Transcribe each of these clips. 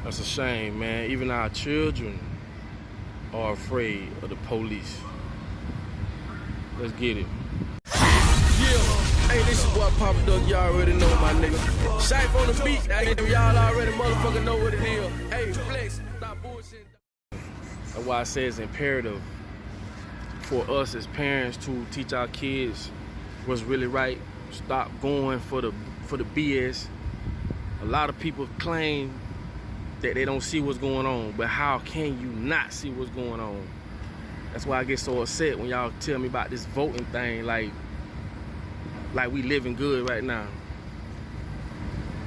That's a shame, man. Even our children are afraid of the police. Let's get it. Yeah, hey, this is boy Papa Duck. Y'all already know my nigga. Shife on the beat. Y'all already motherfucking know what it is. Hey, flex, stop bullshitting. That's why I say it's imperative for us as parents to teach our kids what's really right. Stop going for the BS. A lot of people claim that they don't see what's going on, but how can you not see what's going on? That's why I get so upset when y'all tell me about this voting thing, like we living good right now.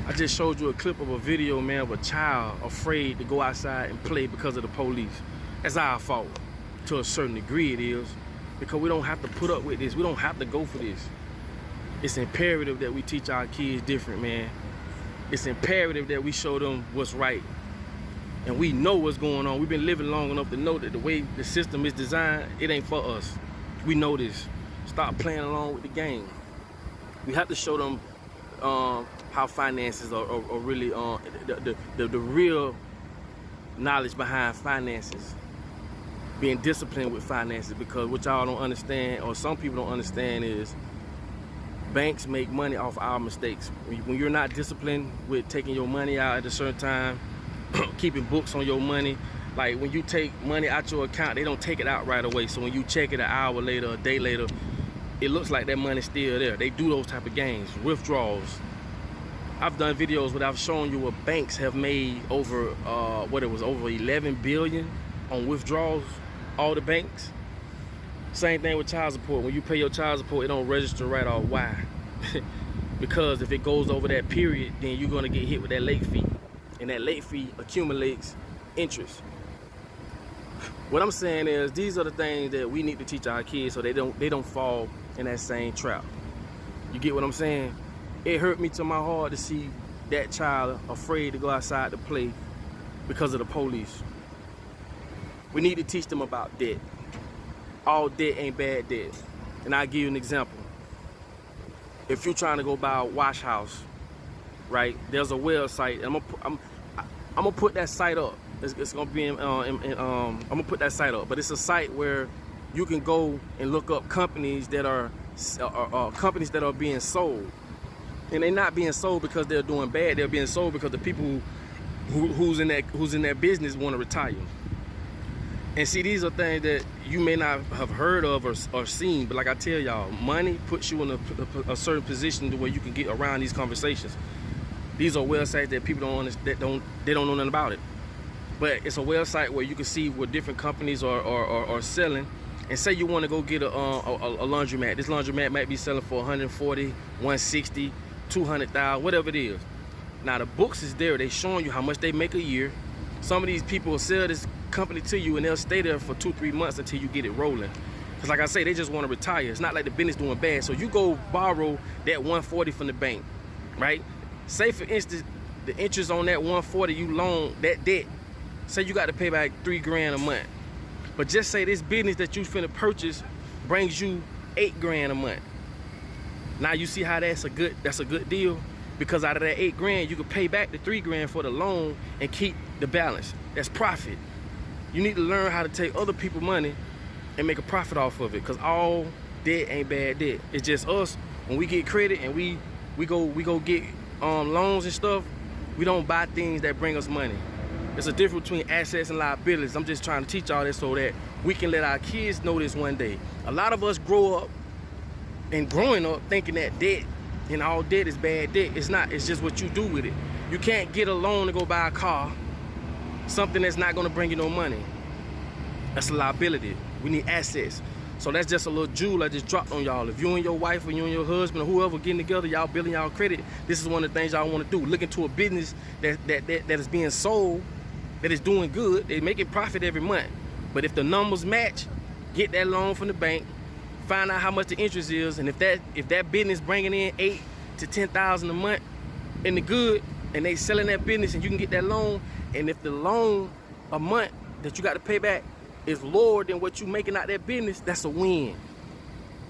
I just showed you a clip of a video, man, of a child afraid to go outside and play because of the police. That's our fault. To a certain degree it is, because we don't have to put up with this. We don't have to go for this. It's imperative that we teach our kids different, man. It's imperative that we show them what's right. And we know what's going on. We've been living long enough to know that the way the system is designed, it ain't for us. We know this. Stop playing along with the game. We have to show them how finances are really the real knowledge behind finances. Being disciplined with finances, because what y'all don't understand, or some people don't understand, is banks make money off our mistakes. When you're not disciplined with taking your money out at a certain time, keeping books on your money, like when you take money out your account, they don't take it out right away. So when you check it an hour later, a day later, it looks like that money's still there. They do those type of games, withdrawals. I've done videos where I've shown you where banks have made over, over 11 billion on withdrawals, all the banks. Same thing with child support. When you pay your child support, it don't register right off. Why? Because if it goes over that period, then you're gonna get hit with that late fee. And that late fee accumulates interest. What I'm saying is, these are the things that we need to teach our kids so they don't fall in that same trap. You get what I'm saying? It hurt me to my heart to see that child afraid to go outside to play because of the police. We need to teach them about debt. All debt ain't bad debt. And I'll give you an example. If you're trying to go buy a wash house, right? There's a website. I'm gonna put that site up. It's gonna be I'm gonna put that site up. But it's a site where you can go and look up companies that are being sold, and they're not being sold because they're doing bad. They're being sold because the people who's in that business want to retire. And see, these are things that you may not have heard of or seen, but like I tell y'all, money puts you in a certain position to where you can get around these conversations. These are websites that people don't understand, they don't know nothing about it. But it's a website where you can see what different companies are selling. And say you want to go get a laundromat. This laundromat might be selling for 140, 160, 200,000, whatever it is. Now the books is there. They showing you how much they make a year. Some of these people will sell this company to you and they'll stay there for 2-3 months until you get it rolling. Because like I say, they just want to retire. It's not like the business doing bad. So you go borrow that 140 from the bank, right? Say for instance, the interest on that 140 you loan, that debt, say you got to pay back $3 grand a month. But just say this business that you finna purchase brings you $8 grand a month. Now you see how that's a good deal? Because out of that $8 grand, you can pay back the $3 grand for the loan and keep the balance. That's profit. You need to learn how to take other people's money and make a profit off of it, because all debt ain't bad debt. It's just us, when we get credit and we go get loans and stuff, we don't buy things that bring us money. There's a difference between assets and liabilities. I'm just trying to teach y'all this so that we can let our kids know this one day. A lot of us grow up and growing up thinking that debt and all debt is bad debt. It's not. It's just what you do with it. You can't get a loan to go buy a car, something that's not going to bring you no money. That's a liability. We need assets. So that's just a little jewel I just dropped on y'all. If you and your wife or you and your husband or whoever getting together, y'all building y'all credit, this is one of the things y'all want to do. Look into a business that is being sold, that is doing good. They making profit every month. But if the numbers match, get that loan from the bank, find out how much the interest is, and if that business bringing in $8,000 to $10,000 a month in the good, and they selling that business and you can get that loan, and if the loan a month that you got to pay back is lower than what you making out that business, that's a win.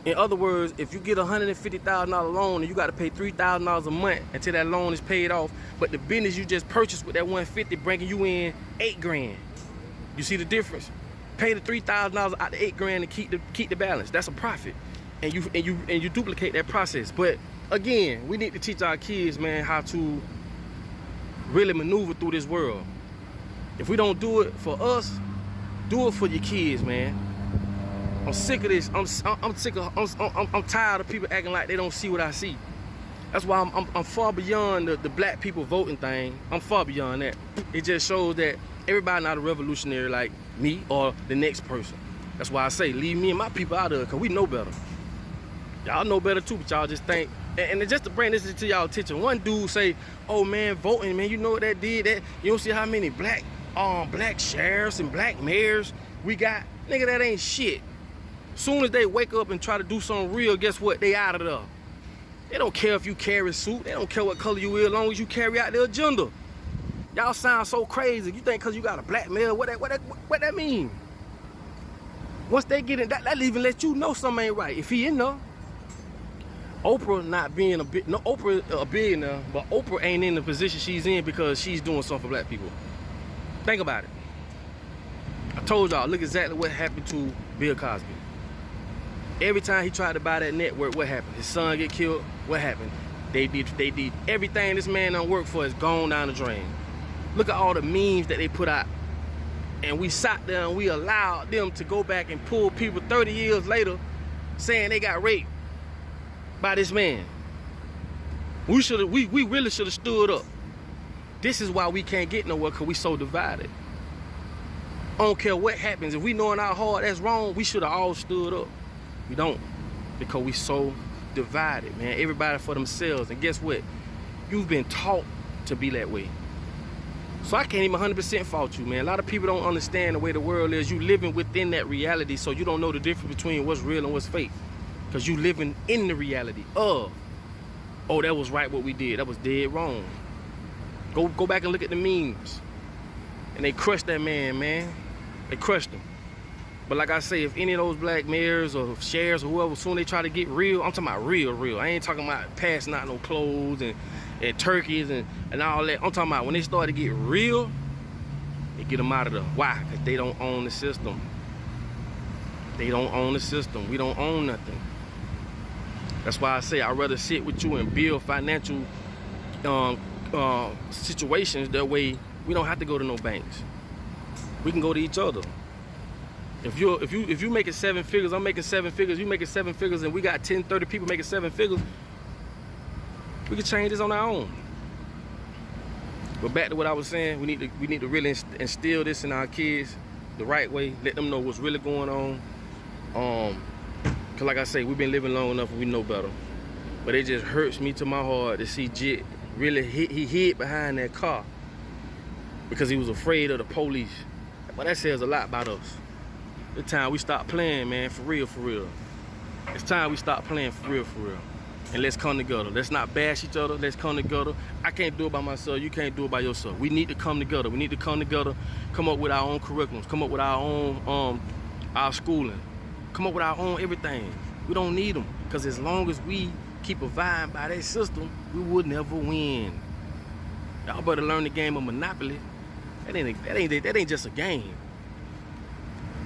In other words, if you get a $150,000 loan and you got to pay $3,000 a month until that loan is paid off, but the business you just purchased with that $150 bringing you in $8 grand. You see the difference? Pay the $3,000 out the $8 grand and keep the balance. That's a profit, and you duplicate that process. But again, we need to teach our kids, man, how to really maneuver through this world. If we don't do it for us, do it for your kids, man. I'm sick of this. I'm tired of people acting like they don't see what I see. That's why I'm far beyond the black people voting thing. I'm far beyond that. It just shows that everybody not a revolutionary like me or the next person. That's why I say leave me and my people out of it, because we know better. Y'all know better too, but y'all just think. And just to bring this to y'all attention, one dude say, "Oh man, voting, man, you know what that did? That you don't see how many black sheriffs and black mayors we got? Nigga, that ain't shit. Soon as they wake up and try to do something real, guess what? They out of there. They don't care if you carry a suit. They don't care what color you is, as long as you carry out their agenda. Y'all sound so crazy. You think because you got a black male, what that mean? Once they get in, that even let you know something ain't right. If he in there. Oprah not being Oprah a billionaire, but Oprah ain't in the position she's in because she's doing something for black people. Think about it. I told y'all, look exactly what happened to Bill Cosby. Every time he tried to buy that network, what happened? His son get killed, what happened? They did everything this man done worked for is gone down the drain. Look at all the memes that they put out. And we sat there and we allowed them to go back and pull people 30 years later saying they got raped by this man. We really should have stood up. This is why we can't get nowhere, because we so divided. I don't care what happens. If we know in our heart that's wrong, we should have all stood up. We don't, because we so divided, man. Everybody for themselves. And guess what? You've been taught to be that way. So I can't even 100% fault you, man. A lot of people don't understand the way the world is. You living within that reality, so you don't know the difference between what's real and what's fake. Because you living in the reality of, oh, that was right what we did. That was dead wrong. Go back and look at the memes. And they crushed that man. They crushed him. But like I say, if any of those black mayors or sheriffs or whoever, soon they try to get real, I'm talking about real. I ain't talking about passing out no clothes and turkeys and all that. I'm talking about when they start to get real, they get them out of there. Why? Because they don't own the system. They don't own the system. We don't own nothing. That's why I say I'd rather sit with you and build financial situations. That way we don't have to go to no banks. We can go to each other. If you making 7 figures, I'm making 7 figures, you making 7 figures, and we got 10, 30 people making 7 figures, we can change this on our own. But back to what I was saying, we need to really instill this in our kids the right way, let them know what's really going on. Cause like I say, we've been living long enough and we know better. But it just hurts me to my heart to see Jit really he hid behind that car because he was afraid of the police. But that says a lot about us. It's time we stop playing, man, for real. It's time we stop playing for real. And let's come together. Let's not bash each other. Let's come together. I can't do it by myself. You can't do it by yourself. We need to come together. We need to come together, come up with our own curriculums, come up with our own our schooling, come up with our own everything. We don't need them, because as long as we keep abiding by that system, we would never win. Y'all better learn the game of Monopoly. That ain't just a game.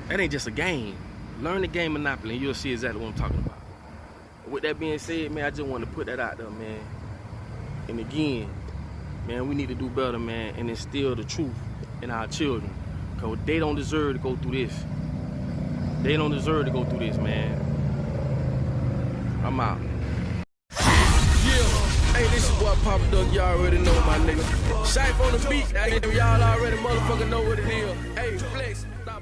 That ain't just a game. Learn the game Monopoly and you'll see exactly what I'm talking about. With that being said, man, I just wanted to put that out there, man. And again, man, we need to do better, man, and instill the truth in our children, because they don't deserve to go through this. They don't deserve to go through this, man. I'm out. Hey, this is what Papa Duck, y'all already know, my nigga. Shife on the beat, y'all already motherfucker know what it is. Hey, flex, stop.